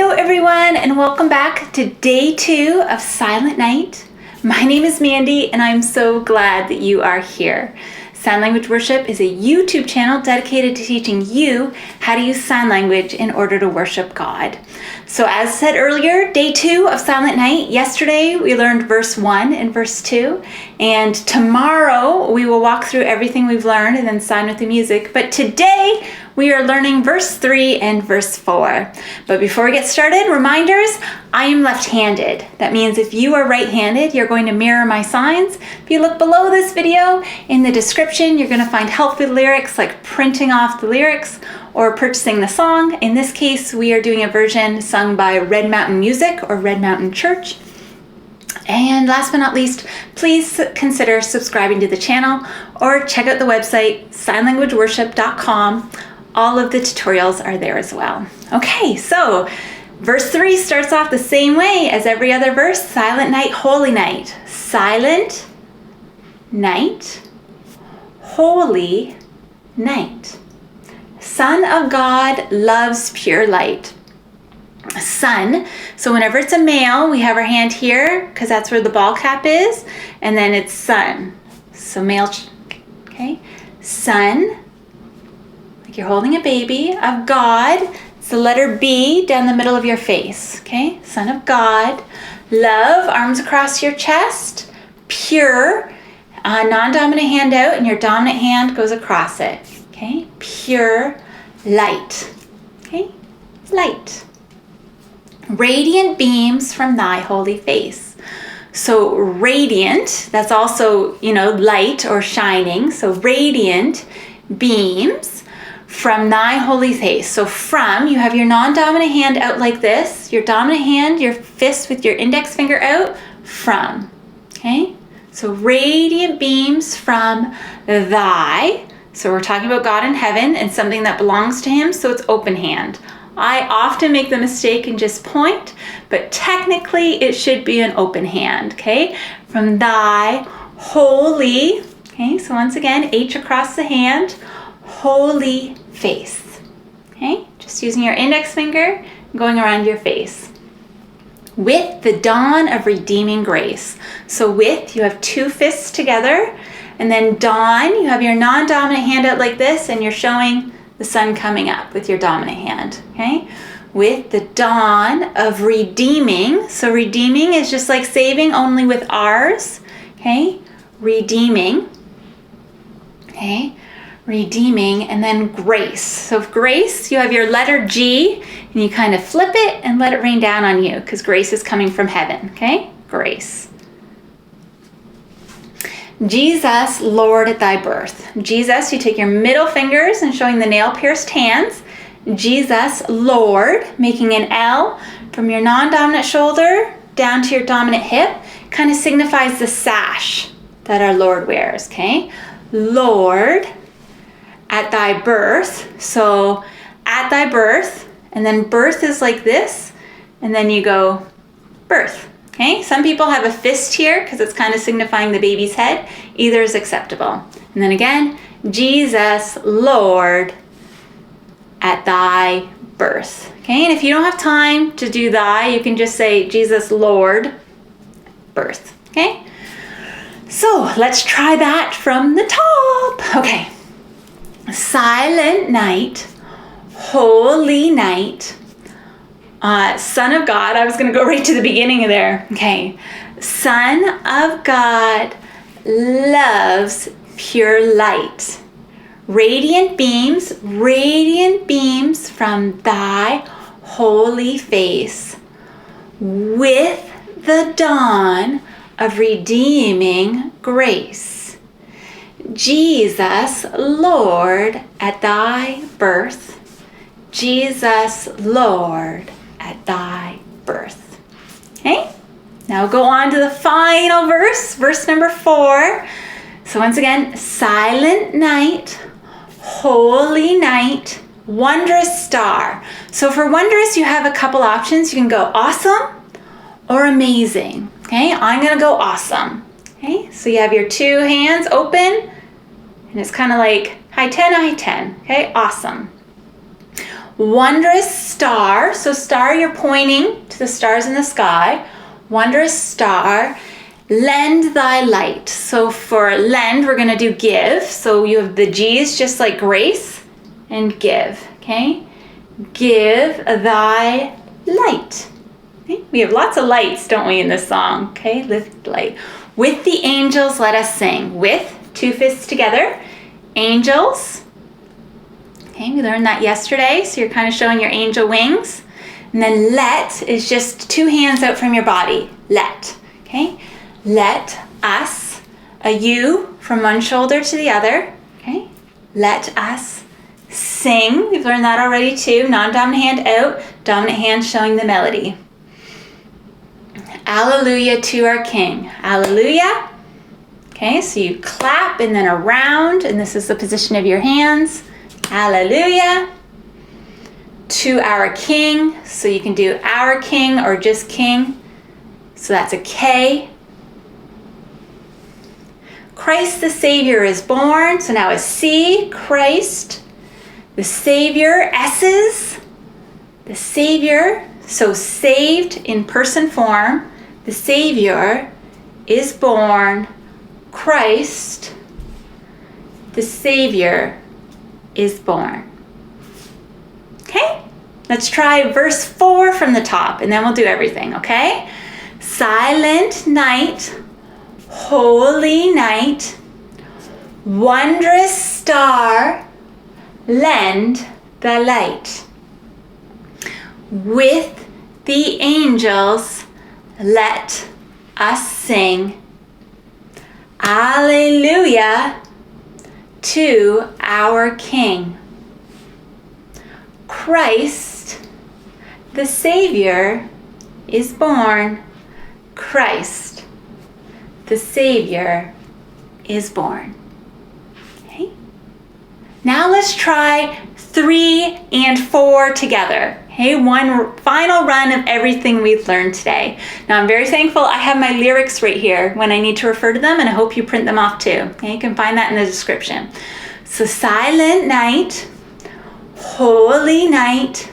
Hello everyone, and welcome back to day 2 of Silent Night. My name is Mandy and I'm so glad that you are here. Sign Language Worship is a YouTube channel dedicated to teaching you how to use sign language in order to worship God. So as said earlier, day 2 of Silent Night. Yesterday we learned verse 1 and verse 2, and tomorrow we will walk through everything we've learned and then sign with the music. But today we are learning verse 3 and verse 4. But before we get started, reminders, I am left-handed. That means if you are right-handed, you're going to mirror my signs. If you look below this video, in the description, you're going to find help with lyrics, like printing off the lyrics or purchasing the song. In this case, we are doing a version sung by Red Mountain Music or Red Mountain Church. And last but not least, please consider subscribing to the channel or check out the website, signlanguageworship.com. All of the tutorials are there as well. Okay, so verse 3 starts off the same way as every other verse. Silent night, holy night. Silent night, holy night. Son of God loves pure light. Sun, so whenever it's a male, we have our hand here because that's where the ball cap is, and then it's sun. So male, okay? Son, like you're holding a baby, of God. It's the letter B down the middle of your face, okay? Son of God. Love, arms across your chest. Pure, non-dominant hand out, and your dominant hand goes across it, okay? Pure light, okay? Light. Radiant beams from thy holy face. So radiant, that's also, light or shining. So radiant beams from thy holy face. So from, you have your non-dominant hand out like this, your dominant hand, your fist with your index finger out, from, okay? So radiant beams from thy, so we're talking about God in heaven and something that belongs to him, so it's open hand. I often make the mistake and just point, but technically it should be an open hand, okay? From thy holy, okay? So once again, H across the hand, holy face, okay? Just using your index finger, going around your face. With the dawn of redeeming grace. So with, you have two fists together, and then dawn, you have your non-dominant hand out like this, and you're showing the sun coming up with your dominant hand, okay? With the dawn of redeeming. So redeeming is just like saving, only with R's, okay? Redeeming, okay? Redeeming, and then grace. So grace, you have your letter G, and you kind of flip it and let it rain down on you, because grace is coming from heaven, okay? Grace. Jesus, Lord at thy birth. Jesus, you take your middle fingers and showing the nail-pierced hands. Jesus, Lord, making an L from your non-dominant shoulder down to your dominant hip, kind of signifies the sash that our Lord wears, okay? Lord at thy birth. So at thy birth, and then birth is like this, and then you go birth. Okay, some people have a fist here because it's kind of signifying the baby's head. Either is acceptable. And then again, Jesus, Lord, at thy birth. Okay, and if you don't have time to do thy, you can just say Jesus, Lord, birth. Okay, so let's try that from the top. Okay, silent night, holy night. Son of God, I was going to go right to the beginning of there. Okay. Son of God loves pure light. Radiant beams from thy holy face. With the dawn of redeeming grace. Jesus, Lord, at thy birth. Jesus, Lord, at thy birth. Okay, now go on to the final verse, verse number 4. So once again, silent night, holy night, wondrous star. So for wondrous, you have a couple options. You can go awesome or amazing. Okay, I'm gonna go awesome. Okay, so you have your two hands open, and it's kind of like high 10, high 10. Okay, awesome. Wondrous star, so star, you're pointing to the stars in the sky. Wondrous star, lend thy light. So for lend, we're going to do give. So you have the G's just like grace and give, okay? Give thy light. Okay? We have lots of lights, don't we, in this song, okay? Lift light. With the angels, let us sing. With, two fists together, angels. Okay, we learned that yesterday, so you're kind of showing your angel wings. And then let is just two hands out from your body. Let, okay? Let us, a U from one shoulder to the other, okay? Let us sing. We've learned that already too. Non-dominant hand out, dominant hand showing the melody. Alleluia to our King. Alleluia. Okay, so you clap and then around, and this is the position of your hands. Alleluia. To our King, so you can do our King or just King. So that's a K. Christ the Savior is born, so now a C, Christ. The Savior, S's. The Savior, so saved in person form. The Savior is born. Christ, the Savior, is born. Okay? Let's try verse 4 from the top, and then we'll do everything, okay? Silent night, holy night, wondrous star, lend the light. With the angels, let us sing. Alleluia to our King. Christ, the Savior, is born. Christ, the Savior, is born. Okay? Now let's try 3 and 4 together. Okay, one final run of everything we've learned today. Now I'm very thankful I have my lyrics right here when I need to refer to them, and I hope you print them off too. Okay, you can find that in the description. So silent night, holy night,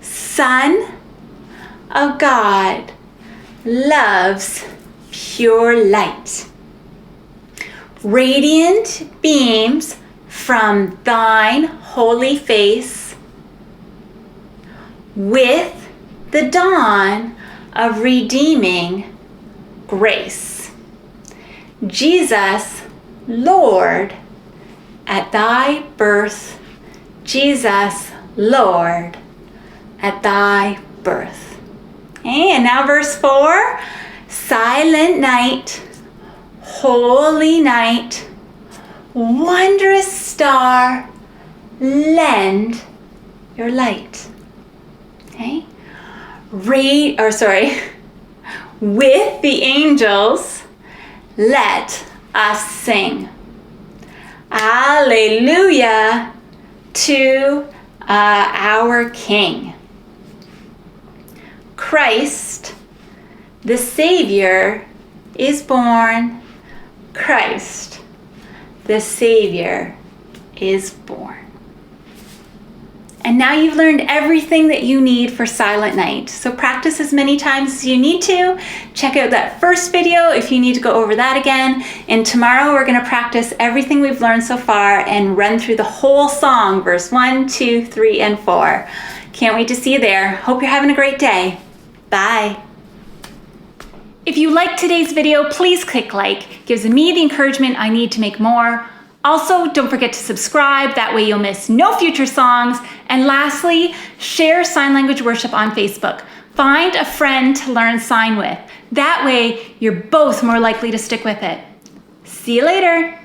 Son of God, love's pure light. Radiant beams from thine holy face, with the dawn of redeeming grace. Jesus, Lord, at thy birth. Jesus, Lord, at thy birth. Okay, and now verse 4. Silent night, holy night, wondrous star, lend your light. Okay? With the angels, let us sing. Alleluia to our King. Christ, the Savior, is born. Christ, the Savior, is born. And now you've learned everything that you need for Silent Night. So practice as many times as you need to. Check out that first video if you need to go over that again. And tomorrow we're going to practice everything we've learned so far and run through the whole song, verse 1, 2, 3, and 4. Can't wait to see you there. Hope you're having a great day. Bye. If you liked today's video, please click like. It gives me the encouragement I need to make more. Also, don't forget to subscribe, that way you'll miss no future songs. And lastly, share Sign Language Worship on Facebook. Find a friend to learn sign with. That way, you're both more likely to stick with it. See you later.